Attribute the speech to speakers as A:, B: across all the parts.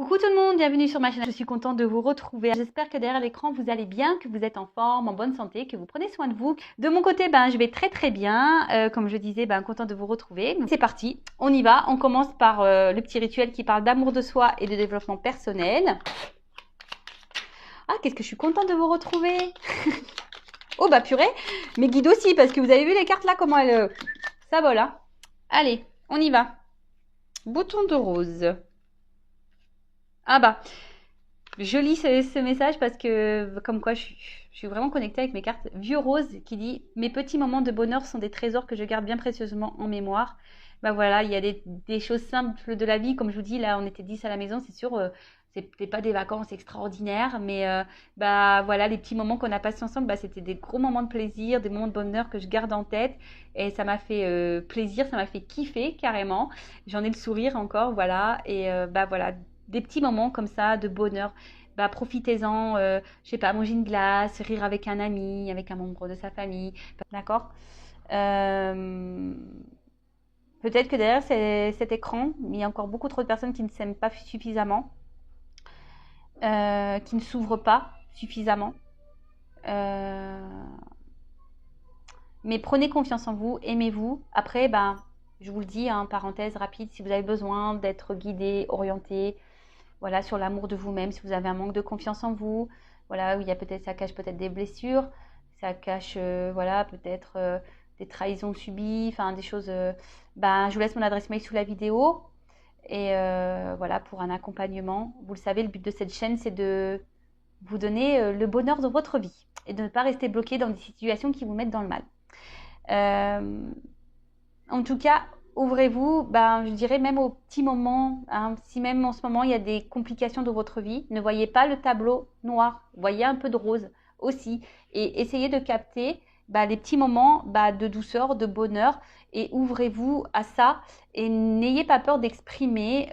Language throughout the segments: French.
A: Coucou tout le monde, bienvenue sur ma chaîne. Je suis contente de vous retrouver. J'espère que derrière l'écran vous allez bien, que vous êtes en forme, en bonne santé, que vous prenez soin de vous. De mon côté, je vais très bien. Comme je disais, contente de vous retrouver. C'est parti, on y va. On commence par le petit rituel qui parle d'amour de soi et de développement personnel. Ah, qu'est-ce que je suis contente de vous retrouver. Oh bah purée, mes guides aussi, parce que vous avez vu les cartes là, comment elles... ça vole, hein. Allez, on y va. Bouton de rose. Ah bah, je lis ce message parce que, comme quoi, je suis vraiment connectée avec mes cartes. Vieux Rose qui dit « Mes petits moments de bonheur sont des trésors que je garde bien précieusement en mémoire. » Bah voilà, il y a des choses simples de la vie. Comme je vous dis, là, on était 10 à la maison, c'est sûr, c'était pas des vacances extraordinaires, mais voilà, les petits moments qu'on a passés ensemble, c'était des gros moments de plaisir, des moments de bonheur que je garde en tête. Et ça m'a fait plaisir, ça m'a fait kiffer carrément. J'en ai le sourire encore, voilà. Et voilà, des petits moments comme ça de bonheur. Profitez-en, je sais pas, manger une glace, rire avec un ami, avec un membre de sa famille, d'accord. Peut-être que derrière cet écran, il y a encore beaucoup trop de personnes qui ne s'aiment pas suffisamment, qui ne s'ouvrent pas suffisamment. Mais prenez confiance en vous, aimez-vous. Après, je vous le dis, parenthèse rapide, si vous avez besoin d'être guidé, orienté, voilà, sur l'amour de vous-même, si vous avez un manque de confiance en vous, voilà, où il y a peut-être, ça cache peut-être des blessures, ça cache, voilà, peut-être des trahisons subies, enfin des choses. Je vous laisse mon adresse mail sous la vidéo et voilà, pour un accompagnement. Vous le savez, le but de cette chaîne, c'est de vous donner le bonheur de votre vie et de ne pas rester bloqué dans des situations qui vous mettent dans le mal. En tout cas, ouvrez-vous, je dirais même aux petits moments, si même en ce moment il y a des complications dans votre vie, ne voyez pas le tableau noir, voyez un peu de rose aussi et essayez de capter les petits moments de douceur, de bonheur et ouvrez-vous à ça et n'ayez pas peur d'exprimer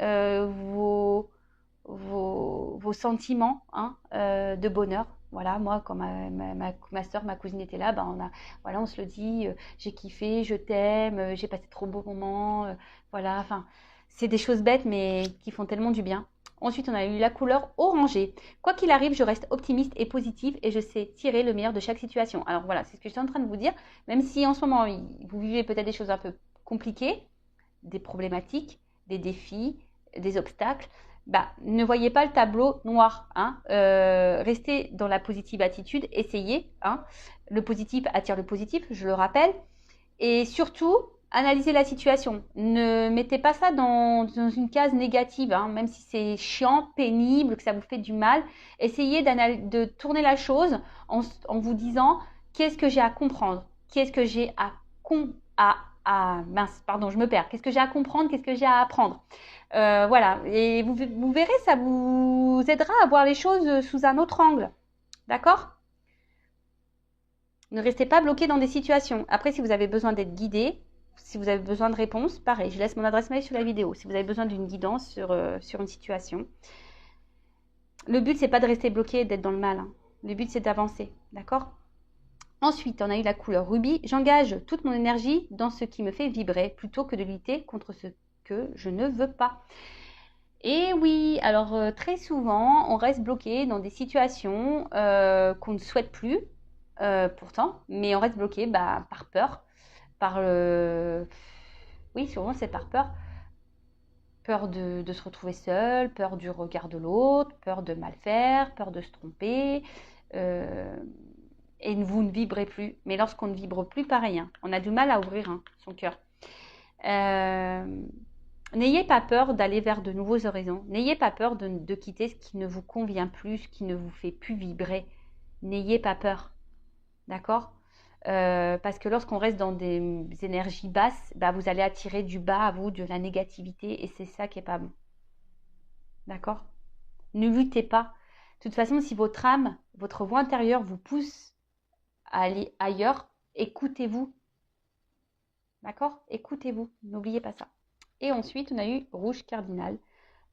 A: vos sentiments de bonheur. Voilà, moi, quand ma soeur, ma cousine était là, on se le dit, j'ai kiffé, je t'aime, j'ai passé trop beaux moments, voilà, enfin, c'est des choses bêtes, mais qui font tellement du bien. Ensuite, on a eu la couleur orangée. Quoi qu'il arrive, je reste optimiste et positive et je sais tirer le meilleur de chaque situation. Alors voilà, c'est ce que je suis en train de vous dire. Même si en ce moment, vous vivez peut-être des choses un peu compliquées, des problématiques, des défis, des obstacles, ne voyez pas le tableau noir. Restez dans la positive attitude, essayez. Le positif attire le positif, je le rappelle. Et surtout, analysez la situation. Ne mettez pas ça dans une case négative, même si c'est chiant, pénible, que ça vous fait du mal. Essayez de tourner la chose en vous disant qu'est-ce que j'ai à comprendre, qu'est-ce que j'ai mince, pardon, je me perds. Qu'est-ce que j'ai à comprendre, qu'est-ce que j'ai à apprendre. Voilà, et vous verrez, ça vous aidera à voir les choses sous un autre angle. D'accord? Ne restez pas bloqué dans des situations. Après, si vous avez besoin d'être guidé, si vous avez besoin de réponses, pareil, je laisse mon adresse mail sous la vidéo. Si vous avez besoin d'une guidance sur une situation. Le but, c'est pas de rester bloqué et d'être dans le mal. Le but, c'est d'avancer. D'accord? Ensuite, on a eu la couleur rubis. J'engage toute mon énergie dans ce qui me fait vibrer plutôt que de lutter contre ce que je ne veux pas. Et oui, alors très souvent, on reste bloqué dans des situations qu'on ne souhaite plus, pourtant, mais on reste bloqué par peur, oui, souvent c'est par peur. Peur de se retrouver seul, peur du regard de l'autre, peur de mal faire, peur de se tromper. Et vous ne vibrez plus. Mais lorsqu'on ne vibre plus, pareil, on a du mal à ouvrir son cœur. N'ayez pas peur d'aller vers de nouveaux horizons. N'ayez pas peur de quitter ce qui ne vous convient plus, ce qui ne vous fait plus vibrer. N'ayez pas peur. D'accord? Parce que lorsqu'on reste dans des énergies basses, vous allez attirer du bas à vous, de la négativité, et c'est ça qui n'est pas bon. D'accord? Ne luttez pas. De toute façon, si votre âme, votre voix intérieure vous pousse à aller ailleurs, écoutez-vous. D'accord? Écoutez-vous. N'oubliez pas ça. Et ensuite, on a eu rouge cardinal.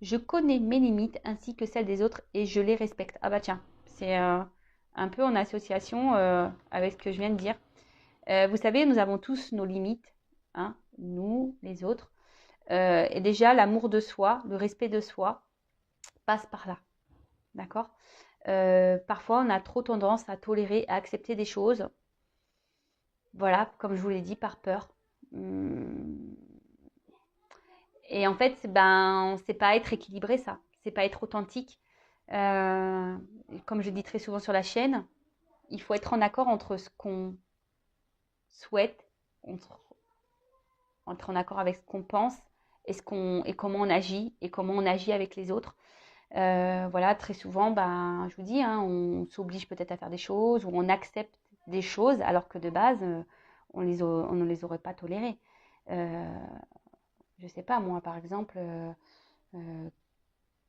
A: Je connais mes limites ainsi que celles des autres et je les respecte. Ah tiens, c'est un peu en association avec ce que je viens de dire. Vous savez, nous avons tous nos limites, nous, les autres. Et déjà, l'amour de soi, le respect de soi, passe par là. D'accord? Parfois, on a trop tendance à tolérer, à accepter des choses. Voilà, comme je vous l'ai dit, par peur. Et en fait, ben, c'est pas être équilibré, ça. C'est pas être authentique. Comme je dis très souvent sur la chaîne, il faut être en accord entre ce qu'on souhaite, entre en accord avec ce qu'on pense et comment on agit et comment on agit avec les autres. Voilà, très souvent, ben, je vous dis, hein, on s'oblige peut-être à faire des choses ou on accepte des choses alors que de base, on ne les aurait pas tolérées. Je sais pas, moi, par exemple,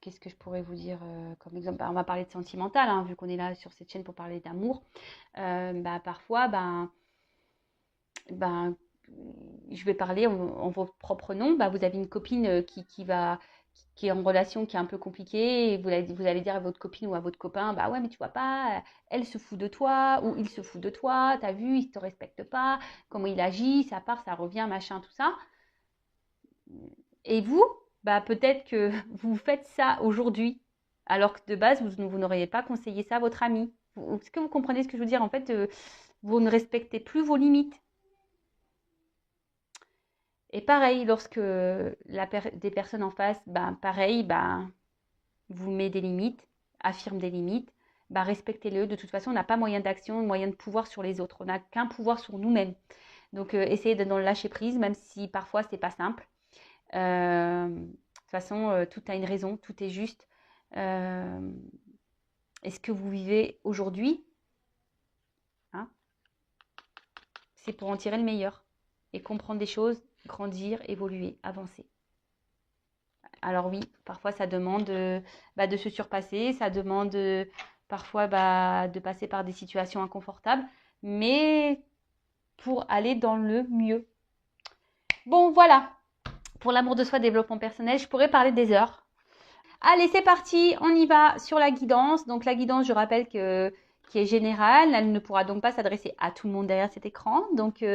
A: qu'est-ce que je pourrais vous dire comme exemple? On va parler de sentimental, hein, vu qu'on est là sur cette chaîne pour parler d'amour. Bah, parfois, ben, je vais parler en votre propre nom. Bah, vous avez une copine qui est en relation, qui est un peu compliquée, et vous allez dire à votre copine ou à votre copain, bah ouais, mais tu vois pas, elle se fout de toi, ou il se fout de toi, t'as vu, il te respecte pas, comment il agit, ça part, ça revient, machin, tout ça. Et vous, bah peut-être que vous faites ça aujourd'hui, alors que de base, vous n'auriez pas conseillé ça à votre ami. Est-ce que vous comprenez ce que je veux dire? En fait, vous ne respectez plus vos limites. Et pareil, lorsque des personnes en face, ben, pareil, ben, vous met des limites, affirme des limites, ben, respectez-le. De toute façon, on n'a pas moyen d'action, moyen de pouvoir sur les autres. On n'a qu'un pouvoir sur nous-mêmes. Donc, essayez d'être dans le lâcher prise, même si parfois, c'est pas simple. De toute façon, tout a une raison, tout est juste. Et ce que vous vivez aujourd'hui, hein, c'est pour en tirer le meilleur et comprendre des choses, grandir, évoluer, avancer. Alors oui, parfois ça demande de se surpasser, ça demande parfois de passer par des situations inconfortables, mais pour aller dans le mieux. Bon, voilà, pour l'amour de soi, développement personnel, je pourrais parler des heures. Allez, c'est parti, on y va sur la guidance. Donc la guidance, je rappelle qui est générale, elle ne pourra donc pas s'adresser à tout le monde derrière cet écran. Donc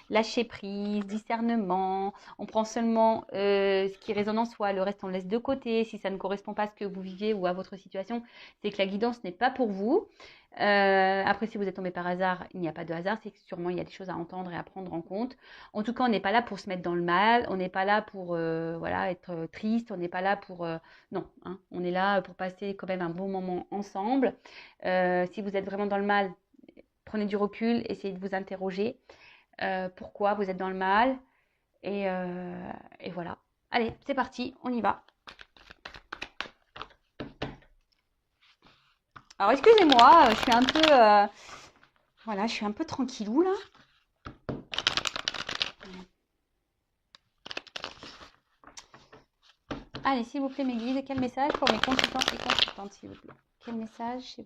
A: lâcher prise, discernement, on prend seulement ce qui résonne en soi, le reste on laisse de côté. Si ça ne correspond pas à ce que vous vivez ou à votre situation, c'est que la guidance n'est pas pour vous. Après, si vous êtes tombé par hasard, il n'y a pas de hasard, c'est que sûrement il y a des choses à entendre et à prendre en compte. En tout cas, on n'est pas là pour se mettre dans le mal, on n'est pas là pour voilà, être triste, on n'est pas là pour... non, hein, on est là pour passer quand même un bon moment ensemble. Si vous êtes vraiment dans le mal, prenez du recul, essayez de vous interroger. Pourquoi vous êtes dans le mal et voilà. Allez, c'est parti, on y va. Alors, excusez-moi, je suis un peu... voilà, je suis un peu tranquillou, là. Allez, s'il vous plaît, mes guides, quel message pour mes consultants et consultantes, s'il vous plaît? Quel message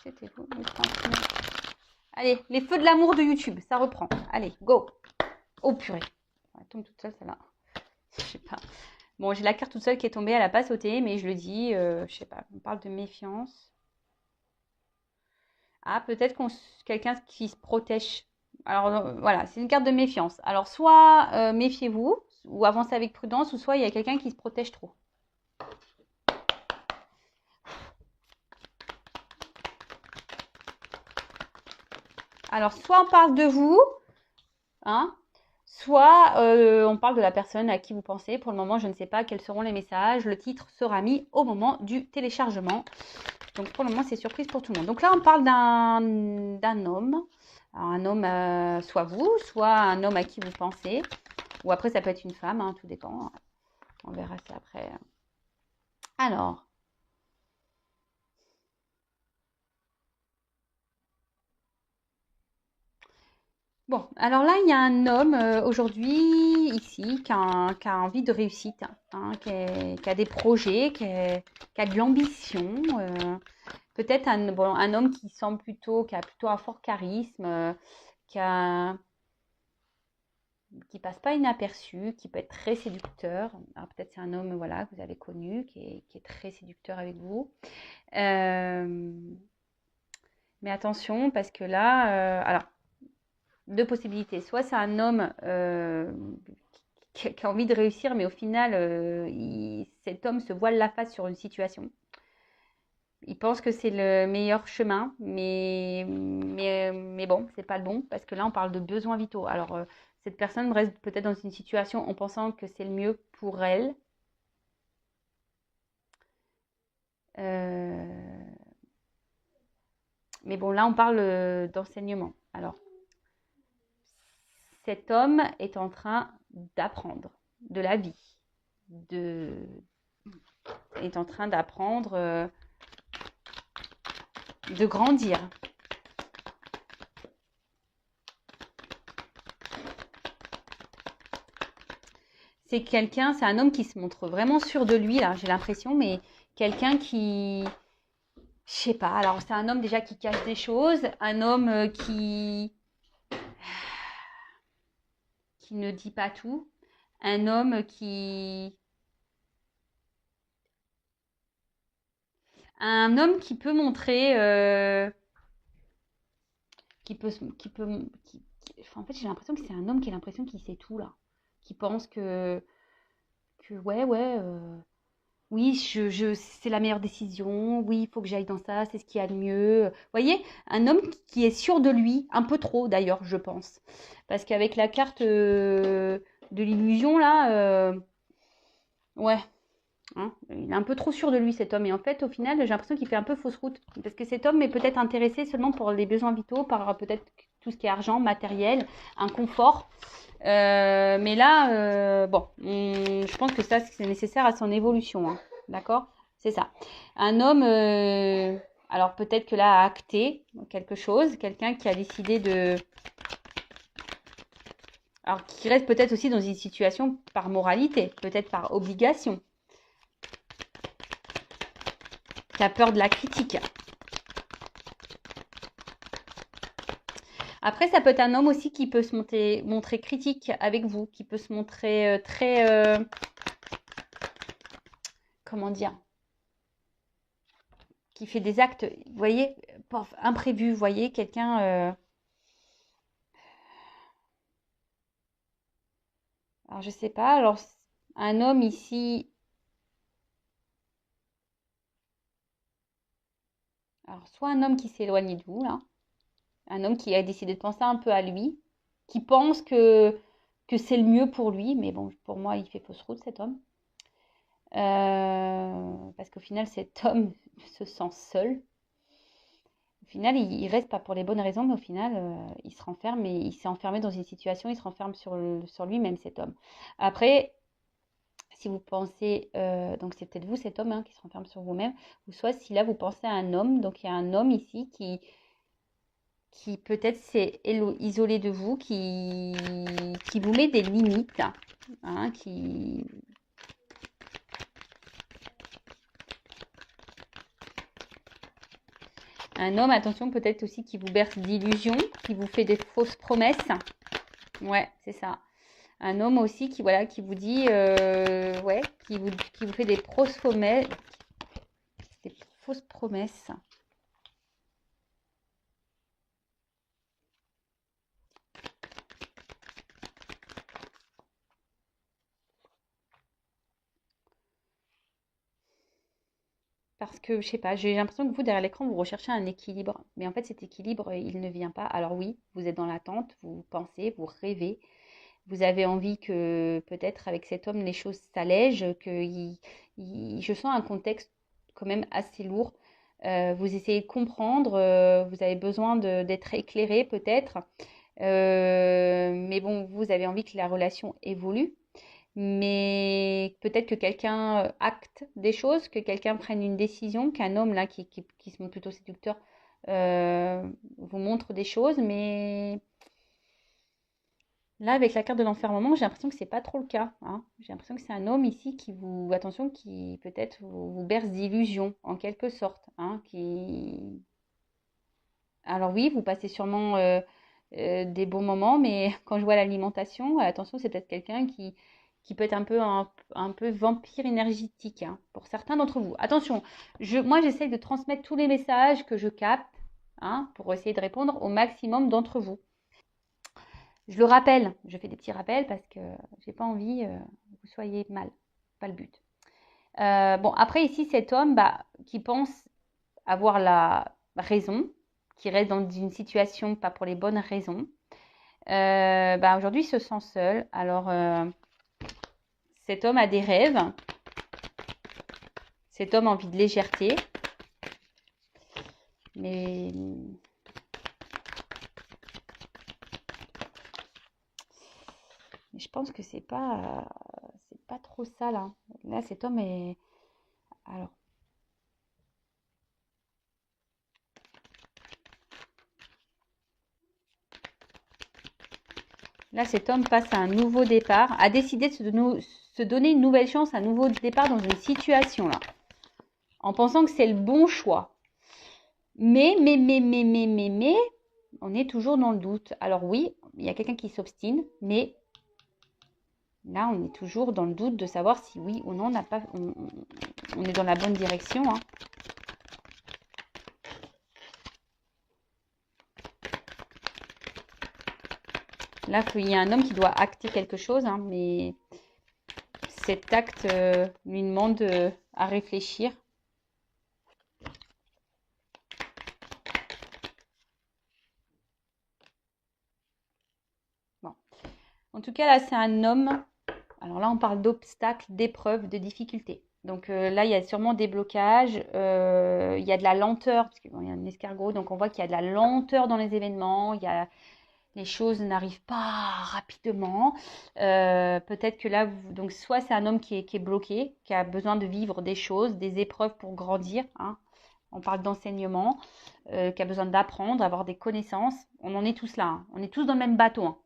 A: souhaitez-vous me transmettre? Allez, les feux de l'amour de YouTube, ça reprend. Allez, go. Oh purée. Elle tombe toute seule, celle-là. Je sais pas. Bon, j'ai la carte toute seule qui est tombée, elle n'a pas sauté, mais je le dis, je sais pas, on parle de méfiance. Ah, peut-être quelqu'un qui se protège. Alors voilà, c'est une carte de méfiance. Alors soit méfiez-vous, ou avancez avec prudence, ou soit il y a quelqu'un qui se protège trop. Alors soit on parle de vous, hein, soit on parle de la personne à qui vous pensez. Pour le moment, je ne sais pas quels seront les messages. Le titre sera mis au moment du téléchargement. Donc pour le moment, c'est surprise pour tout le monde. Donc là, on parle d'un homme. Alors, un homme, soit vous, soit un homme à qui vous pensez. Ou après, ça peut être une femme, hein, tout dépend. On verra ça après. Alors. Bon, alors là, il y a un homme aujourd'hui, ici, qui a envie de réussite, hein, qui a des projets, qui a de l'ambition. Peut-être un homme qui a plutôt un fort charisme, qui a, qui passe pas inaperçu, qui peut être très séducteur. Alors peut-être c'est un homme voilà, que vous avez connu, qui est très séducteur avec vous. Mais attention, parce que là, alors, deux possibilités. Soit c'est un homme qui a envie de réussir, mais au final, cet homme se voile la face sur une situation. Il pense que c'est le meilleur chemin, mais bon, c'est pas le bon, parce que là, on parle de besoins vitaux. Alors, cette personne reste peut-être dans une situation en pensant que c'est le mieux pour elle. Mais bon, là, on parle d'enseignement. Alors, cet homme est en train d'apprendre de la vie, est en train d'apprendre, de grandir. C'est quelqu'un, c'est un homme qui se montre vraiment sûr de lui, là, j'ai l'impression, mais quelqu'un qui, je sais pas, alors c'est un homme déjà qui cache des choses, un homme qui ne dit pas tout, un homme qui peut montrer, enfin, en fait, j'ai l'impression que c'est un homme qui a l'impression qu'il sait tout là, qui pense que ouais, oui, c'est la meilleure décision, oui, il faut que j'aille dans ça, c'est ce qu'il y a de mieux. Vous voyez, un homme qui est sûr de lui, un peu trop d'ailleurs, je pense, parce qu'avec la carte de l'illusion là, ouais. Hein, il est un peu trop sûr de lui cet homme et en fait au final j'ai l'impression qu'il fait un peu fausse route parce que cet homme est peut-être intéressé seulement pour les besoins vitaux, par peut-être tout ce qui est argent, matériel, un confort. Mais là, bon, je pense que ça c'est nécessaire à son évolution, hein, d'accord? C'est ça. Un homme, alors peut-être que là a acté quelque chose, quelqu'un qui a décidé de... Alors qui reste peut-être aussi dans une situation par moralité, peut-être par obligation. Qui a peur de la critique. Après, ça peut être un homme aussi qui peut se montrer critique avec vous, qui peut se montrer très... comment dire? Qui fait des actes, vous voyez, imprévus, vous voyez, quelqu'un... alors, je sais pas, alors, un homme ici... Alors, soit un homme qui s'est éloigné de vous, là, un homme qui a décidé de penser un peu à lui, qui pense que c'est le mieux pour lui, mais bon, pour moi, il fait fausse route, cet homme. Parce qu'au final, cet homme se sent seul. Au final, il reste pas pour les bonnes raisons, mais au final, il se renferme et il s'est enfermé dans une situation, il se renferme sur lui-même, cet homme. Après, si vous pensez, donc c'est peut-être vous, cet homme, hein, qui se renferme sur vous-même, ou soit si là, vous pensez à un homme, donc il y a un homme ici qui peut-être s'est isolé de vous, qui vous met des limites, hein, un homme, attention, peut-être aussi qui vous berce d'illusions, qui vous fait des fausses promesses. Ouais, c'est ça. Un homme aussi qui, voilà, qui vous dit, ouais, qui vous fait des fausses promesses. Des fausses promesses. Parce que, je sais pas, j'ai l'impression que vous, derrière l'écran, vous recherchez un équilibre. Mais en fait, cet équilibre, il ne vient pas. Alors oui, vous êtes dans l'attente, vous pensez, vous rêvez. Vous avez envie que peut-être avec cet homme, les choses s'allègent, je sens un contexte quand même assez lourd. Vous essayez de comprendre, vous avez besoin d'être éclairé peut-être. Mais bon, vous avez envie que la relation évolue. Mais peut-être que quelqu'un acte des choses, que quelqu'un prenne une décision, qu'un homme là qui se montre plutôt séducteur vous montre des choses, mais là, avec la carte de l'enfermement, j'ai l'impression que c'est pas trop le cas, hein. J'ai l'impression que c'est un homme ici qui vous, attention, qui peut-être vous berce d'illusions, en quelque sorte, hein, qui... Alors oui, vous passez sûrement des bons moments, mais quand je vois l'alimentation, attention, c'est peut-être quelqu'un qui peut être un peu vampire énergétique, hein, pour certains d'entre vous. Attention, moi, j'essaye de transmettre tous les messages que je capte, hein, pour essayer de répondre au maximum d'entre vous. Je le rappelle, je fais des petits rappels parce que j'ai pas envie que vous soyez mal, pas le but. Bon, après ici, cet homme qui pense avoir la raison, qui reste dans une situation pas pour les bonnes raisons, aujourd'hui il se sent seul. Alors, cet homme a des rêves, cet homme a envie de légèreté, mais je pense que c'est pas trop ça là. Là, cet homme est... Alors, là, cet homme passe à un nouveau départ, a décidé de se donner une nouvelle chance, un nouveau départ dans une situation là, en pensant que c'est le bon choix. Mais, on est toujours dans le doute. Alors oui, il y a quelqu'un qui s'obstine, mais là, on est toujours dans le doute de savoir si oui ou non on est dans la bonne direction. Hein. Là, il y a un homme qui doit acter quelque chose, hein, mais cet acte lui demande à réfléchir. Bon. En tout cas, là, c'est un homme. Alors là, on parle d'obstacles, d'épreuves, de difficultés. Donc là, il y a sûrement des blocages. Il y a de la lenteur, parce qu'il y a un escargot. Donc on voit qu'il y a de la lenteur dans les événements. Les choses n'arrivent pas rapidement. Peut-être que là, donc soit c'est un homme qui est bloqué, qui a besoin de vivre des choses, des épreuves pour grandir. Hein. On parle d'enseignement, qui a besoin d'apprendre, avoir des connaissances. On en est tous là. Hein. On est tous dans le même bateau. Hein.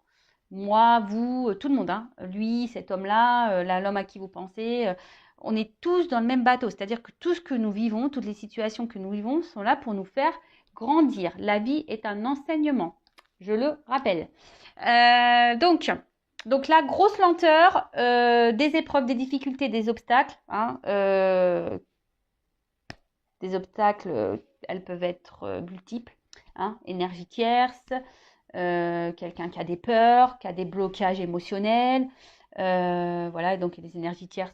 A: Moi, vous, tout le monde. Hein. Lui, cet homme-là, l'homme à qui vous pensez. On est tous dans le même bateau. C'est-à-dire que tout ce que nous vivons, toutes les situations que nous vivons sont là pour nous faire grandir. La vie est un enseignement. Je le rappelle. Donc là, grosse lenteur, des épreuves, des difficultés, des obstacles. Hein, des obstacles, elles peuvent être multiples. Hein, énergie tierce, quelqu'un qui a des peurs, qui a des blocages émotionnels. Voilà, donc les énergies tierces,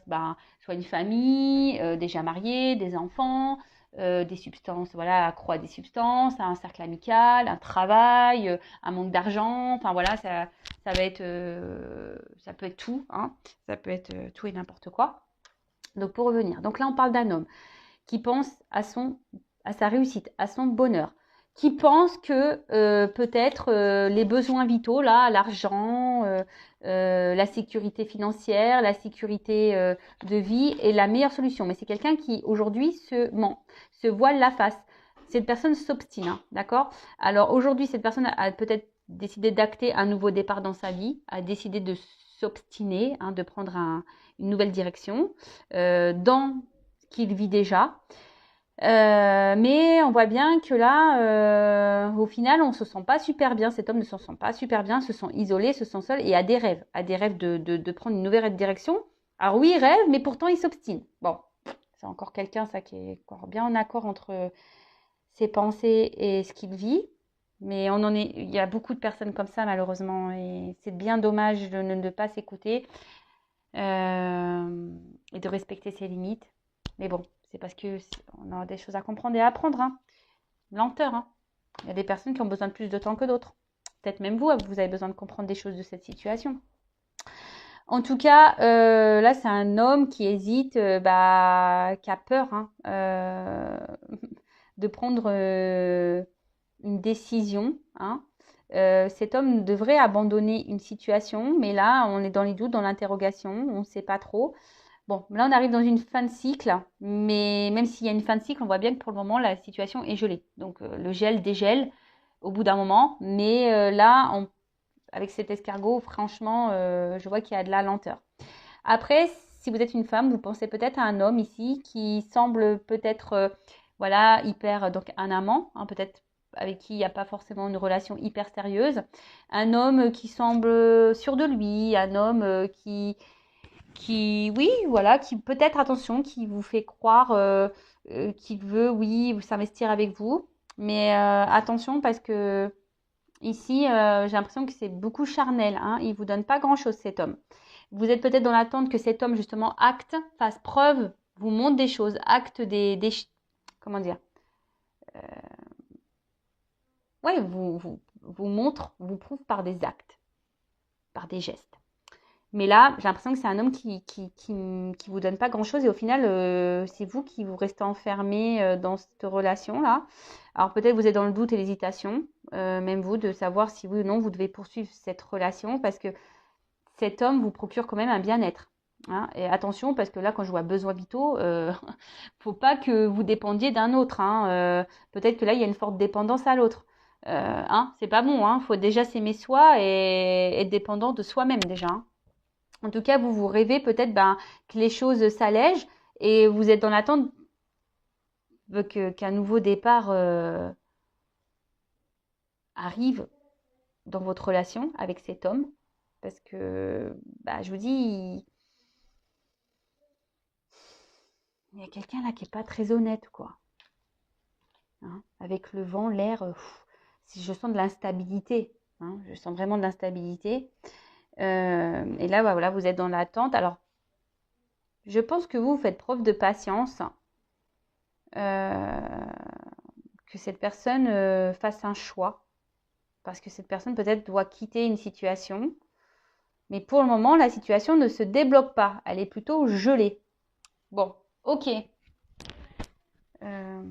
A: soit une famille, déjà mariée, des enfants. Des substances, voilà, accro à des substances, un cercle amical, un travail, un manque d'argent, enfin voilà, ça va être, ça peut être tout, hein, ça peut être tout et n'importe quoi. Donc pour revenir, donc là on parle d'un homme qui pense à sa réussite, à son bonheur, qui pense que peut-être les besoins vitaux, là, l'argent, la sécurité financière, la sécurité de vie est la meilleure solution. Mais c'est quelqu'un qui aujourd'hui se ment, se voile la face. Cette personne s'obstine, hein, d'accord? Alors aujourd'hui, cette personne a peut-être décidé d'acter un nouveau départ dans sa vie, a décidé de s'obstiner, hein, de prendre une nouvelle direction dans ce qu'il vit déjà. Mais on voit bien que là, au final, on se sent pas super bien. Cet homme ne se sent pas super bien, se sent isolé, se sent seul et a des rêves de prendre une nouvelle direction. Alors oui, il rêve, mais pourtant il s'obstine. Bon, c'est encore quelqu'un, ça, qui est encore bien en accord entre ses pensées et ce qu'il vit. Mais il y a beaucoup de personnes comme ça, malheureusement, et c'est bien dommage de ne pas s'écouter et de respecter ses limites. Mais bon, c'est parce qu'on a des choses à comprendre et à apprendre. Hein. Lenteur. Hein. Il y a des personnes qui ont besoin de plus de temps que d'autres. Peut-être même vous avez besoin de comprendre des choses de cette situation. En tout cas, là, c'est un homme qui hésite, qui a peur de prendre une décision. Hein. Cet homme devrait abandonner une situation, mais là, on est dans les doutes, dans l'interrogation, on ne sait pas trop. Bon, là, on arrive dans une fin de cycle, mais même s'il y a une fin de cycle, on voit bien que pour le moment, la situation est gelée. Donc, le gel dégèle au bout d'un moment, mais là, avec cet escargot, franchement, je vois qu'il y a de la lenteur. Après, si vous êtes une femme, vous pensez peut-être à un homme ici qui semble peut-être, hyper, donc un amant, hein, peut-être avec qui il n'y a pas forcément une relation hyper sérieuse. Un homme qui semble sûr de lui, un homme qui peut-être, attention, qui vous fait croire qu'il veut, oui, s'investir avec vous. Mais attention parce que Ici, j'ai l'impression que c'est beaucoup charnel, hein. Il ne vous donne pas grand-chose, cet homme. Vous êtes peut-être dans l'attente que cet homme, justement, acte, fasse preuve, vous montre des choses, acte comment dire? Ouais, vous montre, vous prouve par des actes, par des gestes. Mais là, j'ai l'impression que c'est un homme qui vous donne pas grand-chose et au final, c'est vous qui vous restez enfermé dans cette relation-là. Alors peut-être vous êtes dans le doute et l'hésitation, même vous, de savoir si oui ou non vous devez poursuivre cette relation parce que cet homme vous procure quand même un bien-être. Hein. Et attention, parce que là, quand je vois besoins vitaux, faut pas que vous dépendiez d'un autre. Hein. Peut-être que là, il y a une forte dépendance à l'autre. Hein, c'est pas bon. Hein. Faut déjà s'aimer soi et être dépendant de soi-même déjà. Hein. En tout cas, vous rêvez peut-être que les choses s'allègent et vous êtes dans l'attente qu'un nouveau départ arrive dans votre relation avec cet homme. Parce que, je vous dis, il y a quelqu'un là qui n'est pas très honnête, quoi. Hein. Avec le vent, l'air, si je sens de l'instabilité. Hein, je sens vraiment de l'instabilité. Et là, voilà, vous êtes dans l'attente. Alors, je pense que vous faites preuve de patience. Que cette personne fasse un choix. Parce que cette personne peut-être doit quitter une situation. Mais pour le moment, la situation ne se débloque pas. Elle est plutôt gelée. Bon, ok. Euh,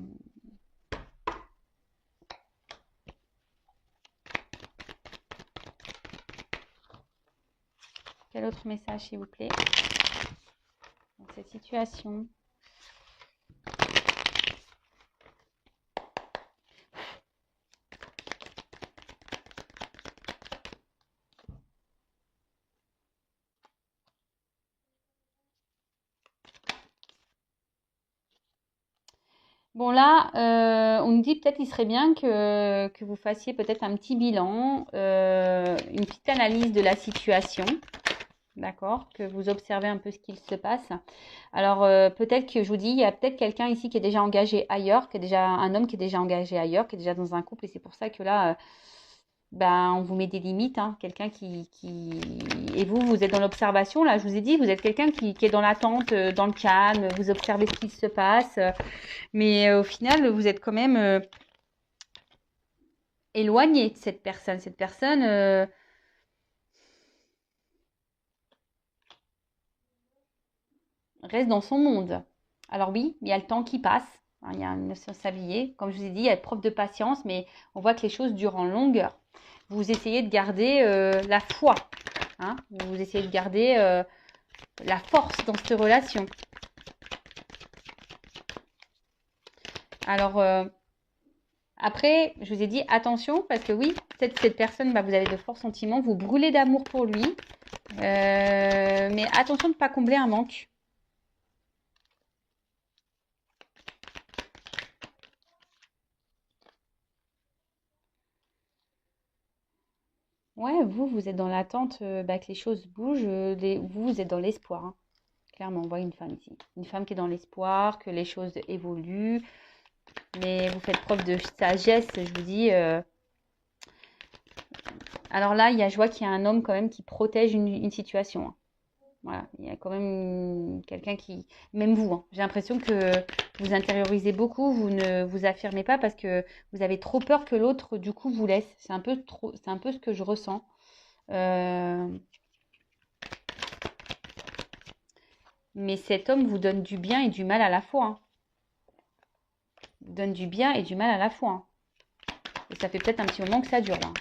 A: Quel autre message, s'il vous plaît, dans cette situation? Bon là, on nous dit peut-être qu'il serait bien que vous fassiez peut-être un petit bilan, une petite analyse de la situation, d'accord? Que vous observez un peu ce qu'il se passe. Alors peut-être que je vous dis, il y a peut-être quelqu'un ici qui est déjà engagé ailleurs, qui est déjà un homme qui est déjà engagé ailleurs, qui est déjà dans un couple, et c'est pour ça que là, on vous met des limites, hein. Quelqu'un Et vous êtes dans l'observation, là, je vous ai dit, vous êtes quelqu'un qui est dans l'attente, dans le calme, vous observez ce qui se passe. Mais au final, vous êtes quand même éloigné de cette personne. Cette personne reste dans son monde. Alors oui, il y a le temps qui passe. Hein, il y a une notion de s'habiller. Comme je vous ai dit, il y a preuve de patience, mais on voit que les choses durent en longueur. Vous essayez de garder la foi. Hein, vous essayez de garder la force dans cette relation. Alors, après, je vous ai dit attention parce que oui, peut-être cette personne, vous avez de forts sentiments, vous brûlez d'amour pour lui. Mais attention de ne pas combler un manque. Ouais, vous êtes dans l'attente que les choses bougent. Vous êtes dans l'espoir. Hein. Clairement, on voit une femme ici. Une femme qui est dans l'espoir, que les choses évoluent. Mais vous faites preuve de sagesse, je vous dis. Alors là, je vois qu'il y a un homme quand même qui protège une situation. Hein. Voilà, il y a quand même quelqu'un qui, même vous, hein, j'ai l'impression que vous intériorisez beaucoup, vous ne vous affirmez pas parce que vous avez trop peur que l'autre, du coup, vous laisse. C'est un peu trop, c'est un peu ce que je ressens. Euh, mais cet homme vous donne du bien et du mal à la fois. Hein. Vous donne du bien et du mal à la fois. Hein. Et ça fait peut-être un petit moment que ça dure là.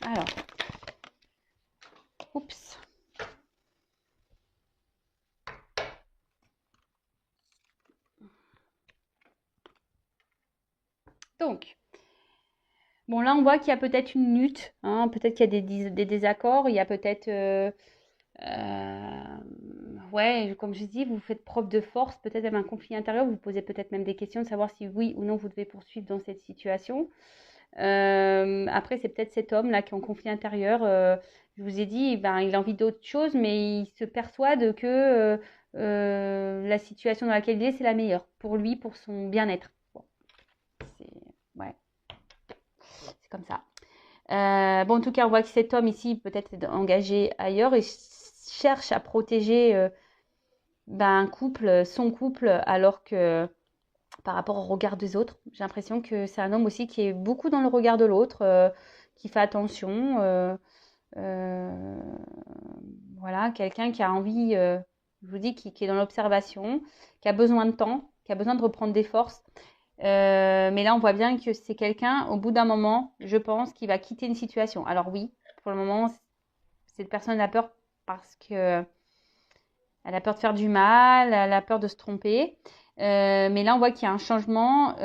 A: Alors, oups. Donc, bon là on voit qu'il y a peut-être une lutte, hein, peut-être qu'il y a des désaccords, il y a peut-être Ouais, comme je dis, vous faites preuve de force, peut-être même un conflit intérieur, vous posez peut-être même des questions de savoir si oui ou non vous devez poursuivre dans cette situation. Après, c'est peut-être cet homme-là qui est en conflit intérieur. Je vous ai dit, ben, il a envie d'autre chose, mais il se persuade que la situation dans laquelle il est, c'est la meilleure pour lui, pour son bien-être. Bon, c'est ouais, c'est comme ça. Bon, en tout cas, on voit que cet homme ici peut-être est engagé ailleurs et cherche à protéger ben, un couple, son couple, alors que par rapport au regard des autres, j'ai l'impression que c'est un homme aussi qui est beaucoup dans le regard de l'autre, qui fait attention. Euh, voilà, quelqu'un qui a envie, je vous dis, qui est dans l'observation, qui a besoin de temps, qui a besoin de reprendre des forces. Mais là, on voit bien que c'est quelqu'un, au bout d'un moment, je pense, qui va quitter une situation. Alors oui, pour le moment, cette personne a peur parce que elle a peur de faire du mal, elle a peur de se tromper. Mais là, on voit qu'il y a un changement, qu'il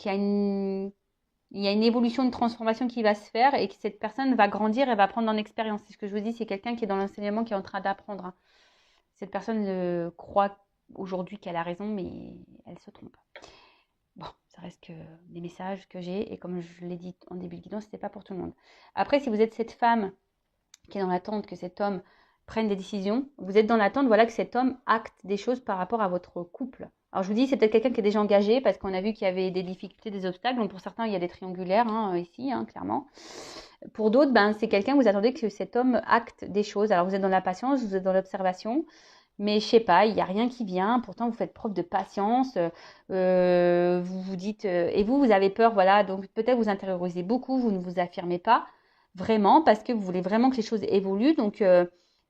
A: y a il y a une évolution, une transformation qui va se faire et que cette personne va grandir et va prendre en expérience. C'est ce que je vous dis, c'est quelqu'un qui est dans l'enseignement, qui est en train d'apprendre, hein. Cette personne croit aujourd'hui qu'elle a raison, mais elle se trompe. Bon, ça reste que des messages que j'ai et comme je l'ai dit en début de guidon, ce n'était pas pour tout le monde. Après, si vous êtes cette femme qui est dans l'attente que cet homme prenne des décisions, vous êtes dans l'attente, voilà, que cet homme acte des choses par rapport à votre couple. Alors je vous dis, c'est peut-être quelqu'un qui est déjà engagé parce qu'on a vu qu'il y avait des difficultés, des obstacles. Donc pour certains, il y a des triangulaires hein, ici, hein, clairement. Pour d'autres, ben, c'est quelqu'un, vous attendez que cet homme acte des choses. Alors vous êtes dans la patience, vous êtes dans l'observation. Mais je sais pas, il n'y a rien qui vient. Pourtant, vous faites preuve de patience. Vous vous dites, et vous avez peur, voilà. Donc peut-être vous intériorisez beaucoup, vous ne vous affirmez pas vraiment parce que vous voulez vraiment que les choses évoluent. Donc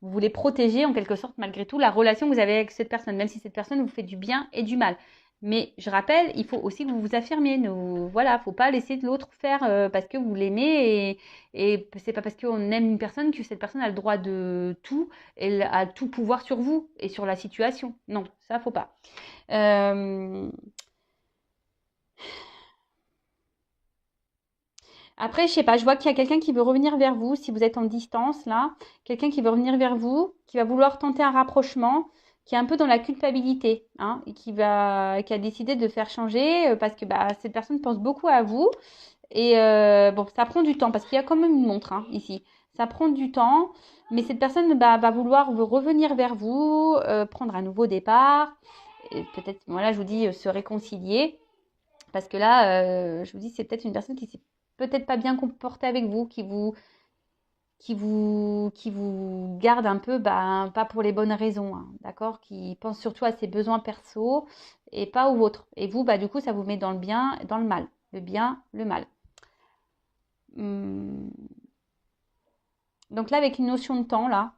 A: vous voulez protéger en quelque sorte malgré tout la relation que vous avez avec cette personne, même si cette personne vous fait du bien et du mal. Mais je rappelle, il faut aussi que vous vous affirmiez. Voilà, faut pas laisser l'autre faire parce que vous l'aimez et c'est pas parce qu'on aime une personne que cette personne a le droit de tout, elle a tout pouvoir sur vous et sur la situation. Non, ça faut pas. Après, je sais pas, je vois qu'il y a quelqu'un qui veut revenir vers vous, si vous êtes en distance là, quelqu'un qui veut revenir vers vous, qui va vouloir tenter un rapprochement, qui est un peu dans la culpabilité, hein, et qui a décidé de faire changer parce que bah, cette personne pense beaucoup à vous. Et bon, ça prend du temps parce qu'il y a quand même une montre hein, ici. Ça prend du temps, mais cette personne bah, va vouloir revenir vers vous, prendre un nouveau départ, et peut-être, voilà, je vous dis, se réconcilier. Parce que là, je vous dis, c'est peut-être une personne qui s'est peut-être pas bien comportée avec vous, qui vous garde un peu, bah, pas pour les bonnes raisons, hein, d'accord? Qui pense surtout à ses besoins perso et pas aux vôtres. Et vous, bah, du coup, ça vous met dans le bien et dans le mal. Le bien, le mal. Hum. Donc là, avec une notion de temps, là,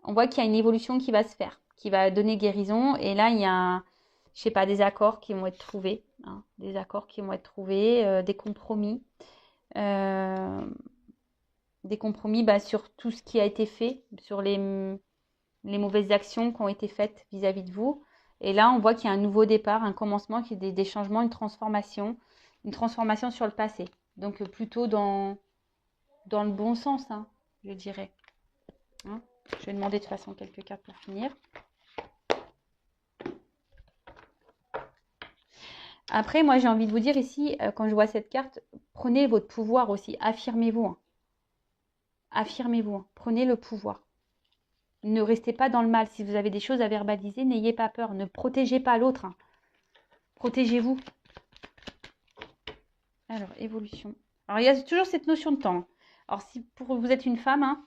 A: on voit qu'il y a une évolution qui va se faire, qui va donner guérison. Et là, il y a, je sais pas, des accords qui vont être trouvés, hein, des accords qui vont être trouvés, des compromis. Euh, des compromis bah, sur tout ce qui a été fait, sur les mauvaises actions qui ont été faites vis-à-vis de vous. Et là, on voit qu'il y a un nouveau départ, un commencement, qu'il y a des changements, une transformation sur le passé. Donc plutôt dans le bon sens, hein, je dirais. Hein, je vais demander de toute façon quelques cartes pour finir. Après, moi, j'ai envie de vous dire ici, quand je vois cette carte, prenez votre pouvoir aussi, affirmez-vous. Hein. Affirmez-vous, hein. Prenez le pouvoir. Ne restez pas dans le mal. Si vous avez des choses à verbaliser, n'ayez pas peur. Ne protégez pas l'autre. Hein. Protégez-vous. Alors, évolution. Alors, il y a toujours cette notion de temps. Alors, si vous êtes une femme, hein,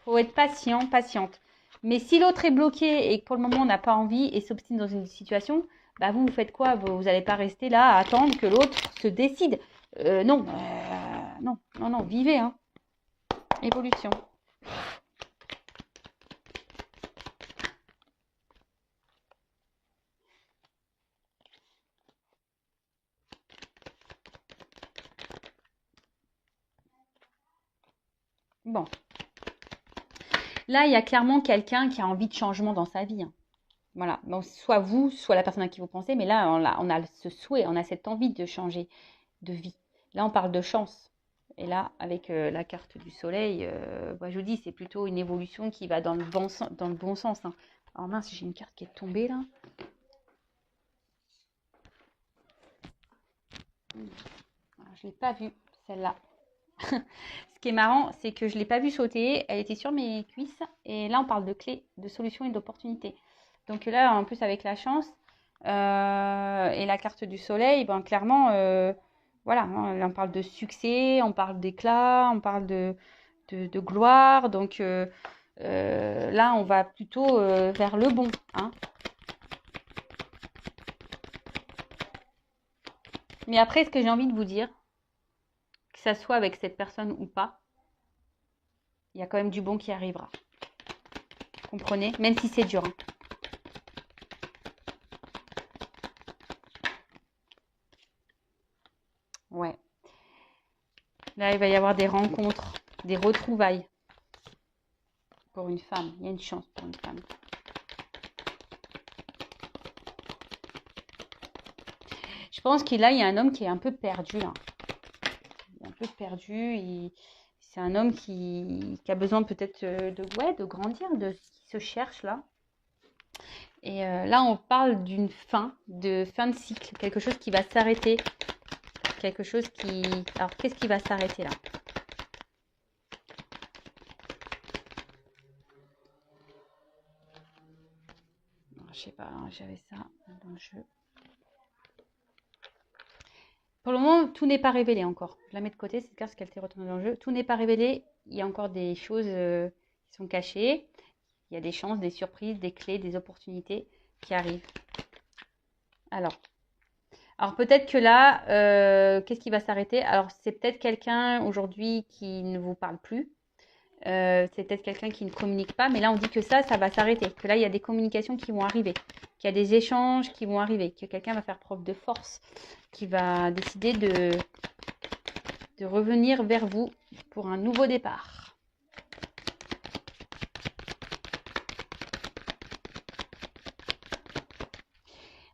A: faut être patient, patiente. Mais si l'autre est bloqué et que pour le moment on n'a pas envie et s'obstine dans une situation, bah vous faites quoi? Vous n'allez pas rester là à attendre que l'autre se décide. Non, non, non, non, vivez, hein. Évolution. Bon. Là, il y a clairement quelqu'un qui a envie de changement dans sa vie. Hein. Voilà. Bon, soit vous, soit la personne à qui vous pensez, mais là, on a ce souhait, on a cette envie de changer de vie. Là, on parle de chance. Et là, avec la carte du soleil, je vous dis, c'est plutôt une évolution qui va dans le bon sens. Hein. Alors mince, j'ai une carte qui est tombée là. Alors, je ne l'ai pas vue, celle-là. Ce qui est marrant, c'est que je ne l'ai pas vue sauter. Elle était sur mes cuisses. Et là, on parle de clés, de solutions et d'opportunités. Donc là, en plus, avec la chance et la carte du soleil, ben, clairement, voilà, là, on parle de succès, on parle d'éclat, on parle de gloire. Donc là, on va plutôt vers le bon. Hein. Mais après, ce que j'ai envie de vous dire, que ça soit avec cette personne ou pas, il y a quand même du bon qui arrivera. Comprenez? Même si c'est dur. Hein. Ouais. Là, il va y avoir des rencontres, des retrouvailles. Pour une femme. Il y a une chance pour une femme. Je pense qu'il y a un homme qui est un peu perdu là. Il est un peu perdu. C'est un homme qui a besoin peut-être de grandir, qui se cherche là. Et là, on parle d'une fin de cycle. Quelque chose qui va s'arrêter. Quelque chose qui... Alors, qu'est-ce qui va s'arrêter là? Je sais pas, j'avais ça dans le jeu. Pour le moment, tout n'est pas révélé encore. Je la mets de côté, cette carte, parce qu'elle était retournée dans le jeu. Tout n'est pas révélé. Il y a encore des choses qui sont cachées. Il y a des chances, des surprises, des clés, des opportunités qui arrivent. Alors peut-être que là, qu'est-ce qui va s'arrêter? Alors, c'est peut-être quelqu'un aujourd'hui qui ne vous parle plus. C'est peut-être quelqu'un qui ne communique pas, mais là on dit que ça va s'arrêter, que là il y a des communications qui vont arriver, qu'il y a des échanges qui vont arriver, que quelqu'un va faire preuve de force, qui va décider de revenir vers vous pour un nouveau départ.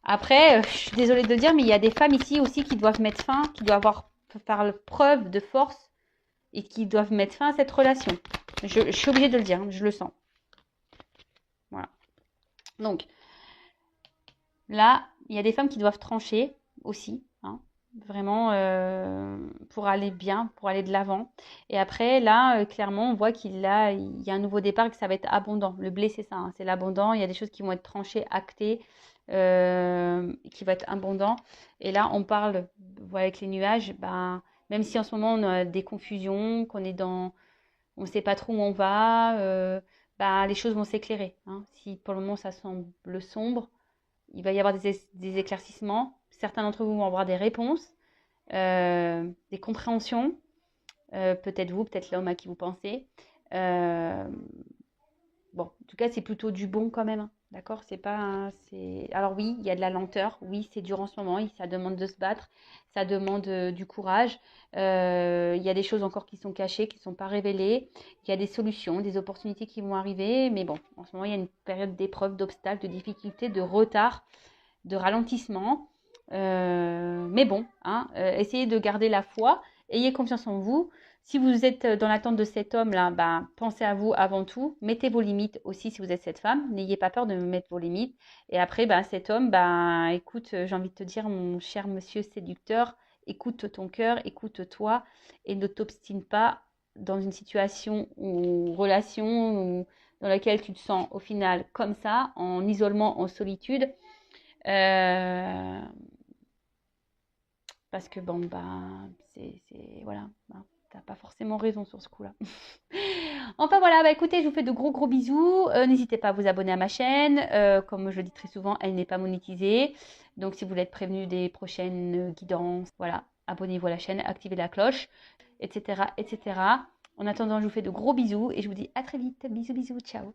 A: Après, je suis désolée de le dire, mais il y a des femmes ici aussi qui doivent mettre fin, qui doivent faire preuve de force et qui doivent mettre fin à cette relation. Je suis obligée de le dire, hein, je le sens. Voilà. Donc, là, il y a des femmes qui doivent trancher aussi, hein, vraiment pour aller bien, pour aller de l'avant. Et après, là, clairement, on voit qu'il y a un nouveau départ et que ça va être abondant. Le blé, c'est ça, hein, c'est l'abondant. Il y a des choses qui vont être tranchées, actées, qui vont être abondant. Et là, on parle, voilà, avec les nuages, ben, même si en ce moment, on a des confusions, qu'on est dans... On ne sait pas trop où on va, ben, les choses vont s'éclairer. Hein. Si pour le moment, ça semble sombre, il va y avoir des éclaircissements. Certains d'entre vous vont avoir des réponses, des compréhensions. Peut-être vous, peut-être l'homme à qui vous pensez. Bon, en tout cas, c'est plutôt du bon quand même. Hein. D'accord? C'est pas. Alors oui, il y a de la lenteur. Oui, c'est dur en ce moment. Ça demande de se battre. Ça demande du courage. Il y a des choses encore qui sont cachées, qui ne sont pas révélées. Il y a des solutions, des opportunités qui vont arriver. Mais bon, en ce moment, il y a une période d'épreuve, d'obstacles, de difficultés, de retard, de ralentissement. Mais bon, hein, essayez de garder la foi. Ayez confiance en vous. Si vous êtes dans l'attente de cet homme-là, ben, pensez à vous avant tout. Mettez vos limites aussi si vous êtes cette femme. N'ayez pas peur de mettre vos limites. Et après, ben, cet homme, ben, écoute, j'ai envie de te dire, mon cher monsieur séducteur, écoute ton cœur, écoute-toi et ne t'obstine pas dans une situation ou relation dans laquelle tu te sens au final comme ça, en isolement, en solitude. Parce que bon, ben, c'est voilà. Ben, t'as pas forcément raison sur ce coup-là. Enfin voilà, bah écoutez, je vous fais de gros bisous. N'hésitez pas à vous abonner à ma chaîne. Comme je le dis très souvent, elle n'est pas monétisée. Donc si vous voulez être prévenu des prochaines guidances, voilà, abonnez-vous à la chaîne, activez la cloche, etc. En attendant, je vous fais de gros bisous et je vous dis à très vite. Bisous, ciao.